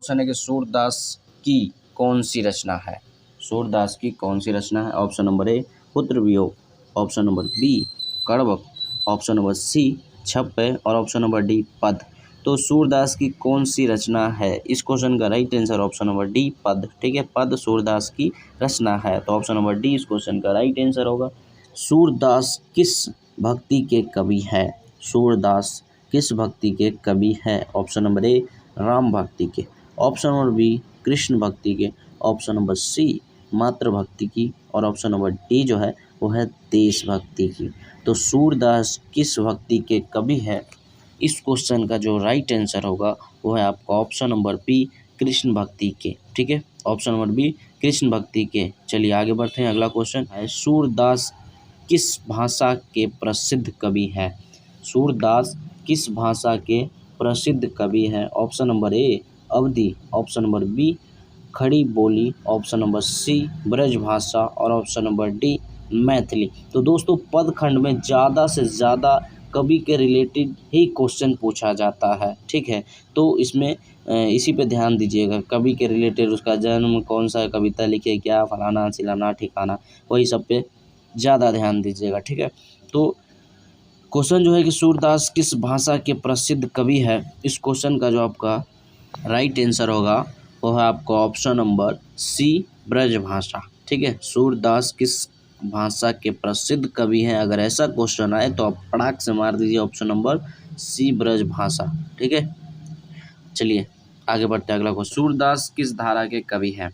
Option है कि सूरदास की कौन सी रचना है। सूरदास की कौन सी रचना है। ऑप्शन नंबर ए पुत्र वियोग, ऑप्शन नंबर बी कड़वक, ऑप्शन नंबर सी छप्पे और ऑप्शन नंबर डी पद। तो सूरदास की कौन सी रचना है, इस क्वेश्चन का right answer option number D पद। ठीक है, पद सूरदास की रचना है, तो ऑप्शन नंबर डी इस क्वेश्चन का राइट आंसर होगा। सूरदास किस भक्ति के कवि है। सूरदास किस भक्ति के कवि है। ऑप्शन नंबर ए राम भक्ति के, ऑप्शन नंबर बी कृष्ण भक्ति के, ऑप्शन नंबर सी मातृभक्ति की और ऑप्शन नंबर डी जो है वो है देशभक्ति की। तो सूरदास किस भक्ति के कवि है, इस क्वेश्चन का जो राइट आंसर होगा वो है आपका ऑप्शन नंबर बी कृष्ण भक्ति के। ठीक है, ऑप्शन नंबर बी कृष्ण भक्ति के। चलिए आगे बढ़ते हैं। अगला क्वेश्चन है सूरदास किस भाषा के प्रसिद्ध कवि है। सूरदास किस भाषा के प्रसिद्ध कवि है। Option number A Awadhi, option number B Khari Boli, option number सी ब्रजभाषा और ऑप्शन नंबर डी मैथिली। तो दोस्तों पद खंड में ज़्यादा से ज़्यादा कवि के रिलेटेड ही क्वेश्चन पूछा जाता है। ठीक है, तो इसमें इसी पे ध्यान दीजिएगा, कवि के रिलेटेड उसका जन्म, कौन सा कविता लिखे, क्या फलाना सिलाना ठिकाना, वही सब पे ज़्यादा ध्यान दीजिएगा। ठीक है, तो क्वेश्चन जो है कि सूरदास किस भाषा के प्रसिद्ध कवि है, इस क्वेश्चन का जो आपका राइट आंसर होगा वो है आपका ऑप्शन नंबर सी ब्रजभाषा। ठीक है, सूरदास किस भाषा के प्रसिद्ध कवि हैं, अगर ऐसा क्वेश्चन आए तो आप पटाख से मार दीजिए ऑप्शन नंबर सी ब्रजभाषा। ठीक है, चलिए आगे बढ़ते हैं। अगला क्वेश्चन, सूरदास किस धारा के कवि हैं।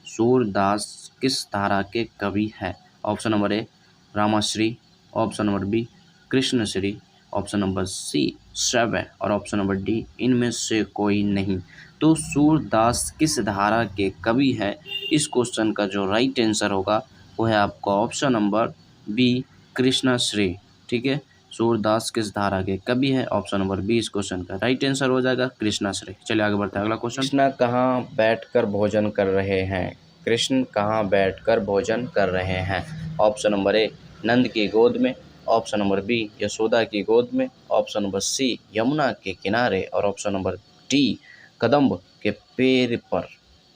सूरदास किस धारा के कवि है। ऑप्शन नंबर ए रामाश्री, ऑप्शन नंबर बी कृष्णश्री, ऑप्शन नंबर सी श्रव्य और ऑप्शन नंबर डी इनमें से कोई नहीं। तो सूरदास किस धारा के कवि है, इस क्वेश्चन का जो राइट आंसर होगा वो है आपका ऑप्शन नंबर बी कृष्णश्री। ठीक है, सूरदास किस धारा के कवि है, ऑप्शन नंबर बी इस क्वेश्चन का राइट आंसर हो जाएगा कृष्णश्री। चलिए आगे बढ़ते हैं। अगला क्वेश्चन, कृष्ण कहाँ बैठकर भोजन कर रहे हैं। कृष्ण कहाँ बैठकर भोजन कर रहे हैं। ऑप्शन नंबर ए नंद की गोद में, ऑप्शन नंबर बी यशोदा की गोद में, ऑप्शन नंबर सी यमुना के किनारे और ऑप्शन नंबर डी कदम्ब के पेड़ पर।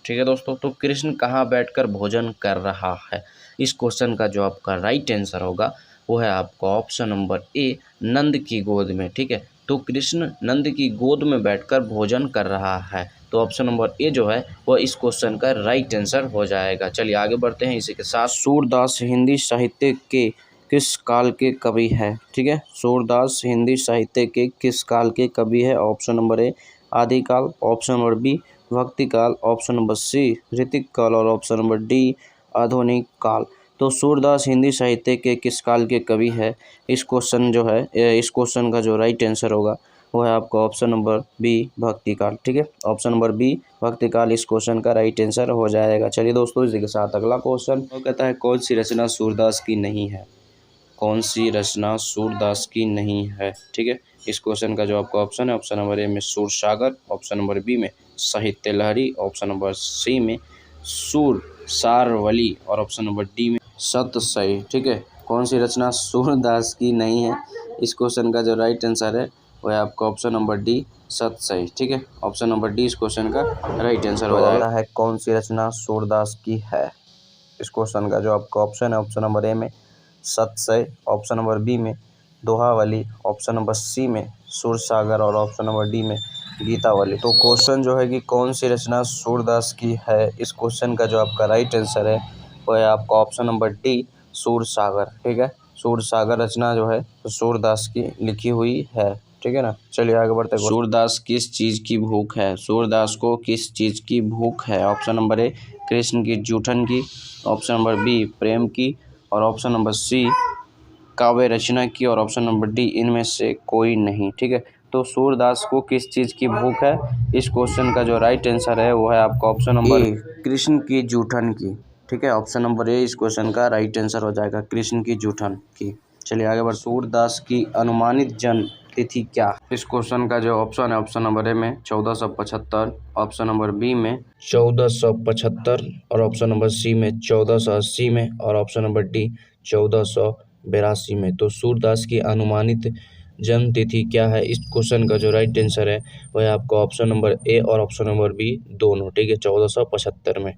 ठीक है दोस्तों, तो कृष्ण कहाँ बैठकर भोजन कर रहा है, इस क्वेश्चन का जो आपका राइट आंसर होगा वो है आपका ऑप्शन नंबर ए नंद की गोद में। ठीक है, तो कृष्ण नंद की गोद में बैठकर भोजन कर रहा है, तो ऑप्शन नंबर ए जो है वह इस क्वेश्चन का राइट आंसर हो जाएगा। चलिए आगे बढ़ते हैं। इसी के साथ सूरदास हिंदी साहित्य के किस काल के कवि है। ठीक है, सूरदास हिंदी साहित्य के किस काल के कवि है। ऑप्शन नंबर ए आदिकाल, ऑप्शन नंबर बी भक्ति काल, ऑप्शन नंबर सी ऋतिक काल और ऑप्शन नंबर डी आधुनिक काल। तो सूरदास हिंदी साहित्य के किस काल के कवि है, इस क्वेश्चन जो है, इस क्वेश्चन का जो राइट आंसर होगा वो है आपका ऑप्शन नंबर बी भक्ति काल। ठीक है, ऑप्शन नंबर बी भक्ति काल इस क्वेश्चन का राइट आंसर हो जाएगा। चलिए दोस्तों इसी के साथ अगला क्वेश्चन वो कहता है कौन सी रचना सूरदास की नहीं है। कौन सी रचना सूरदास की नहीं है। ठीक है, इस क्वेश्चन का जो आपका ऑप्शन है, ऑप्शन नंबर ए में सूरसागर, ऑप्शन नंबर बी में साहित्य लहरी, ऑप्शन नंबर सी में सूर सारवली और ऑप्शन नंबर डी में सतसई। ठीक है, कौन सी रचना सूरदास की नहीं है, इस क्वेश्चन का जो राइट आंसर है वह है आपका ऑप्शन नंबर डी सतसई। ठीक है, ऑप्शन नंबर डी इस क्वेश्चन का राइट आंसर हो जाएगा है। कौन सी रचना सूरदास की है, इस क्वेश्चन का जो आपका ऑप्शन है, ऑप्शन नंबर ए में सतसई, ऑप्शन नंबर बी में दोहावली, ऑप्शन नंबर सी में सूरसागर और ऑप्शन नंबर डी में गीतावली। तो क्वेश्चन जो है कि कौन सी रचना सूरदास की है, इस क्वेश्चन का जो आपका राइट आंसर है वो है आपका ऑप्शन नंबर डी सूरसागर। ठीक है, सूरसागर रचना जो है तो सूरदास की लिखी हुई है। ठीक है ना, चलिए आगे बढ़ते हैं। सूरदास किस चीज़ की भूख है। सूरदास को किस चीज़ की भूख है। ऑप्शन नंबर ए कृष्ण की जूठन की, ऑप्शन नंबर बी प्रेम की और ऑप्शन नंबर सी काव्य रचना की और ऑप्शन नंबर डी इनमें से कोई नहीं। ठीक है, तो सूरदास को किस चीज़ की भूख है, इस क्वेश्चन का जो राइट आंसर है वो है आपका ऑप्शन नंबर कृष्ण की जूठन की। ठीक है, ऑप्शन नंबर ए इस क्वेश्चन का राइट आंसर हो जाएगा कृष्ण की जूठन की। चलिए आगे बढ़, सूरदास की अनुमानित जन्म तिथि क्या। इस क्वेश्चन का जो ऑप्शन है, ऑप्शन नंबर ए में 1475, ऑप्शन नंबर बी में 1475 और ऑप्शन नंबर सी में 1480 में और ऑप्शन नंबर डी 1482 में। तो सूरदास की अनुमानित जन्म तिथि क्या है? इस क्वेश्चन का जो राइट आंसर है वह है आपका ऑप्शन नंबर ए और ऑप्शन नंबर बी दोनों। ठीक है, 1475 में।